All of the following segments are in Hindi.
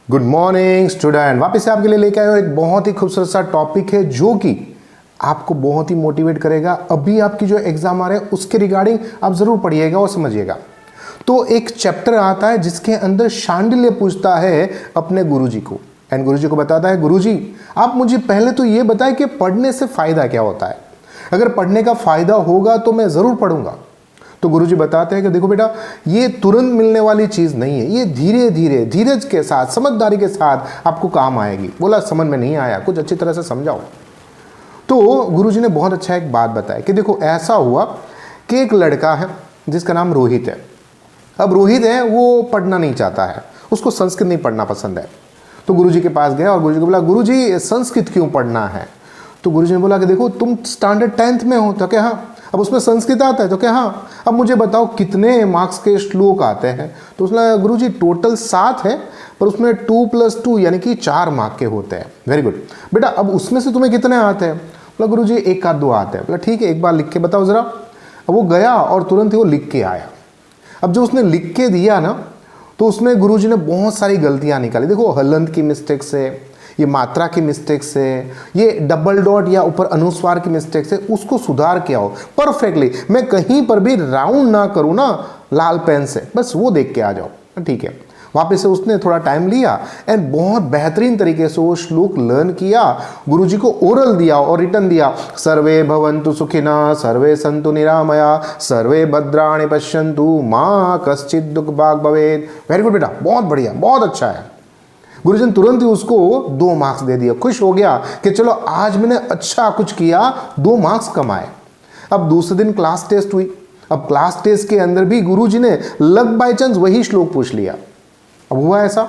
गुड मॉर्निंग स्टूडेंट, वापस से आपके लिए लेके आए हो एक बहुत ही खूबसूरत सा टॉपिक है जो कि आपको बहुत ही मोटिवेट करेगा। अभी आपकी जो एग्जाम आ रहे हैं उसके रिगार्डिंग आप जरूर पढ़िएगा और समझिएगा। तो एक चैप्टर आता है जिसके अंदर शांडिल्य पूछता है अपने गुरुजी को, एंड गुरुजी को बताता है, गुरुजी आप मुझे पहले तो ये बताएं कि पढ़ने से फायदा क्या होता है। अगर पढ़ने का फायदा होगा तो मैं जरूर पढ़ूंगा। तो गुरुजी बताते हैं कि देखो बेटा, ये तुरंत मिलने वाली चीज नहीं है, ये धीरे धीरे धीरज के साथ समझदारी के साथ आपको काम आएगी। बोला समझ में नहीं आया, कुछ अच्छी तरह से समझाओ। तो गुरुजी ने बहुत अच्छा एक बात बताया कि देखो ऐसा हुआ कि एक लड़का है जिसका नाम रोहित है। अब रोहित है वो पढ़ना नहीं चाहता है, उसको संस्कृत नहीं पढ़ना पसंद है। तो गुरुजी के पास गया और गुरुजी को बोला, गुरुजी संस्कृत क्यों पढ़ना है। तो गुरुजी ने बोला कि देखो तुम स्टैंडर्ड 10th में हो। तो क्या हाँ, अब उसमें संस्कृत आता है। तो क्या हाँ, अब मुझे बताओ कितने मार्क्स के श्लोक आते हैं। तो उसने गुरुजी टोटल 7 है, पर उसमें 2+2 यानी कि 4 मार्क के होते हैं। वेरी गुड बेटा, अब उसमें से तुम्हें कितने आते हैं। बोला गुरुजी 1 आध 2 आते हैं। बोला ठीक है, एक बार लिख के बताओ जरा। अब वो गया और तुरंत ही वो लिख के आया। अब जो उसने लिख के दिया ना, तो उसमें गुरुजी ने बहुत सारी गलतियां निकाली। देखो हलंत की मिस्टेक से, ये मात्रा की मिस्टेक से, ये डबल डॉट या ऊपर अनुस्वार की मिस्टेक से, उसको सुधार के आओ परफेक्टली। मैं कहीं पर भी राउंड ना करूँ ना लाल पेन से, बस वो देख के आ जाओ। ठीक है, वापस से उसने थोड़ा टाइम लिया एंड बहुत बेहतरीन तरीके से वो श्लोक लर्न किया। गुरुजी को ओरल दिया और रिटर्न दिया, सर्वे भवन्तु सुखिनः सर्वे सन्तु निरामया सर्वे भद्राणि पश्यन्तु माँ कश्चित् दुःख भाग् भवेत्। वेरी गुड बेटा, बहुत बढ़िया, बहुत अच्छा है। गुरुजी ने तुरंत ही उसको 2 मार्क्स दे दिया। खुश हो गया कि चलो आज मैंने अच्छा कुछ किया, 2 मार्क्स कमाए। अब दूसरे दिन क्लास टेस्ट हुई। अब क्लास टेस्ट के अंदर भी गुरुजी ने लक बाय चांस वही श्लोक पूछ लिया। अब हुआ ऐसा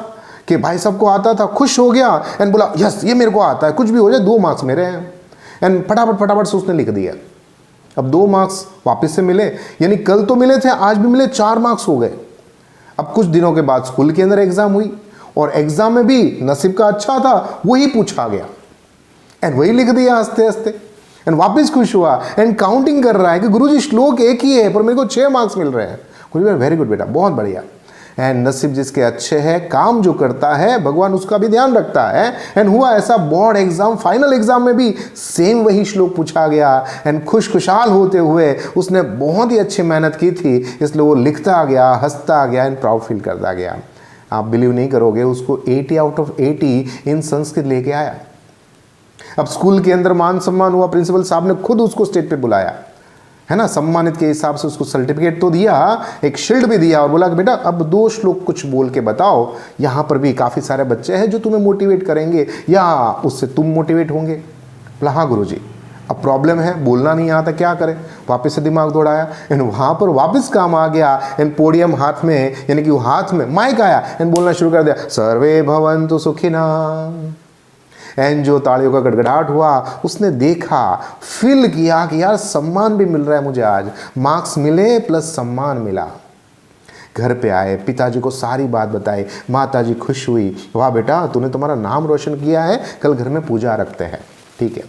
कि भाई सबको आता था, खुश हो गया एंड बोला यस ये मेरे को आता है, कुछ भी हो जाए 2 मार्क्स मेरे हैं। एंड फटाफट से उसने लिख दिया। अब 2 मार्क्स वापस से मिले, यानी कल तो मिले थे, आज भी मिले, 4 मार्क्स हो गए। अब कुछ दिनों के बाद स्कूल के अंदर एग्जाम हुई और एग्जाम में भी नसीब का अच्छा था, वही पूछा गया एंड वही लिख दिया हंसते हंसते। एंड वापस खुश हुआ एंड काउंटिंग कर रहा है कि गुरुजी श्लोक एक ही है पर मेरे को 6 मार्क्स मिल रहे हैं। गुरुजी वेरी गुड बेटा, बहुत बढ़िया। एंड नसीब जिसके अच्छे है, काम जो करता है भगवान उसका भी ध्यान रखता है। एंड हुआ ऐसा, बोर्ड एग्जाम फाइनल एग्जाम में भी सेम वही श्लोक पूछा गया एंड खुशहाल होते हुए उसने बहुत ही अच्छी मेहनत की थी, इसलिए वो लिखता गया, हंसता गया एंड प्राउड फील करता गया। आप बिलीव नहीं करोगे, उसको 80 आउट ऑफ 80 इन संस्कृत लेके आया। अब स्कूल के अंदर मान सम्मान हुआ, प्रिंसिपल साहब ने खुद उसको स्टेज पे बुलाया है ना, सम्मानित के हिसाब से उसको सर्टिफिकेट तो दिया, एक शील्ड भी दिया और बोला कि बेटा अब 2 श्लोक कुछ बोल के बताओ, यहाँ पर भी काफ़ी सारे बच्चे हैं जो तुम्हें मोटिवेट करेंगे या उससे तुम मोटिवेट होंगे। बोला हाँ गुरुजी, अब प्रॉब्लम है, बोलना नहीं आता, क्या करें। वापस से दिमाग दौड़ाया एंड वहाँ पर वापस काम आ गया एंड पोडियम हाथ में, यानी कि वो हाथ में माइक आया एंड बोलना शुरू कर दिया, सर्वे भवन्तु सुखिनः। एंड जो तालियों का गड़गड़ाहट हुआ, उसने देखा, फील किया कि यार सम्मान भी मिल रहा है मुझे, आज मार्क्स मिले प्लस सम्मान मिला। घर पे आए, पिताजी को सारी बात बताई, माताजी खुश हुई, वाह बेटा तूने तुम्हारा नाम रोशन किया है, कल घर में पूजा रखते हैं। ठीक है,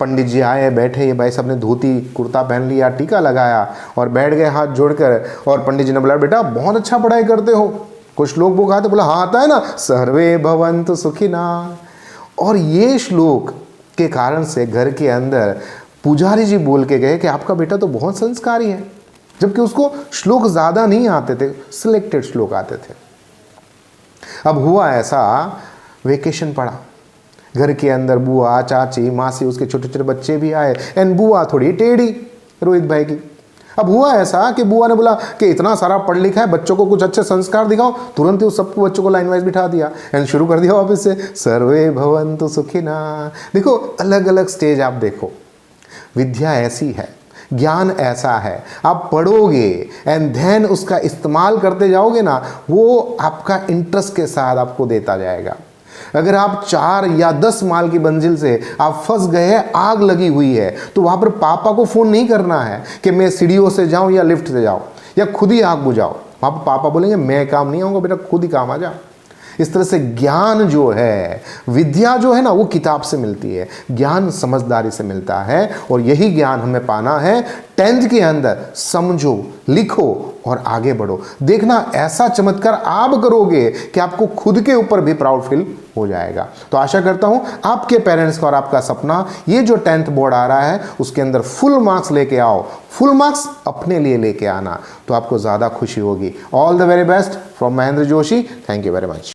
पंडित जी आए, बैठे, ये भाई साहब ने धोती कुर्ता पहन लिया, टीका लगाया और बैठ गए हाथ जोड़कर। और पंडित जी ने बोला बेटा बहुत अच्छा पढ़ाई करते हो, कुछ लोग वो आते, बोला हाँ आता है ना, सर्वे भवन्तु सुखिनः। और ये श्लोक के कारण से घर के अंदर पुजारी जी बोल के गए कि आपका बेटा तो बहुत संस्कारी है, जबकि उसको श्लोक ज़्यादा नहीं आते थे, सिलेक्टेड श्लोक आते थे। अब हुआ ऐसा, वेकेशन पड़ा, घर के अंदर बुआ, चाची, मासी, उसके छोटे छोटे बच्चे भी आए एंड बुआ थोड़ी टेढ़ी रोहित भाई की। अब हुआ ऐसा कि बुआ ने बोला कि इतना सारा पढ़ लिखा है, बच्चों को कुछ अच्छे संस्कार दिखाओ। तुरंत ही उस सबको बच्चों को लाइन वाइज बिठा दिया एंड शुरू कर दिया वापस से, सर्वे भवन्तु सुखिनः। देखो अलग अलग स्टेज आप देखो, विद्या ऐसी है, ज्ञान ऐसा है, आप पढ़ोगे एंड देन उसका इस्तेमाल करते जाओगे ना, वो आपका इंटरेस्ट के साथ आपको देता जाएगा। अगर आप 4 या 10 माल की मंजिल से आप फंस गए, आग लगी हुई है, तो वहां पर पापा को फोन नहीं करना है कि मैं सीढ़ियों से जाऊं या लिफ्ट से जाऊं या खुद ही आग बुझाओ। वहां पर पापा बोलेंगे मैं काम नहीं आऊंगा बेटा, खुद ही काम आ जा। इस तरह से ज्ञान जो है, विद्या जो है ना, वो किताब से मिलती है, ज्ञान समझदारी से मिलता है। और यही ज्ञान हमें पाना है 10th के अंदर। समझो, लिखो और आगे बढ़ो। देखना ऐसा चमत्कार आप करोगे कि आपको खुद के ऊपर भी प्राउड फील हो जाएगा। तो आशा करता हूं आपके पेरेंट्स का और आपका सपना, ये जो 10th बोर्ड आ रहा है उसके अंदर फुल मार्क्स लेके आओ। फुल मार्क्स अपने लिए लेके आना, तो आपको ज्यादा खुशी होगी। All the very best from Mahendra Joshi. Thank you very much.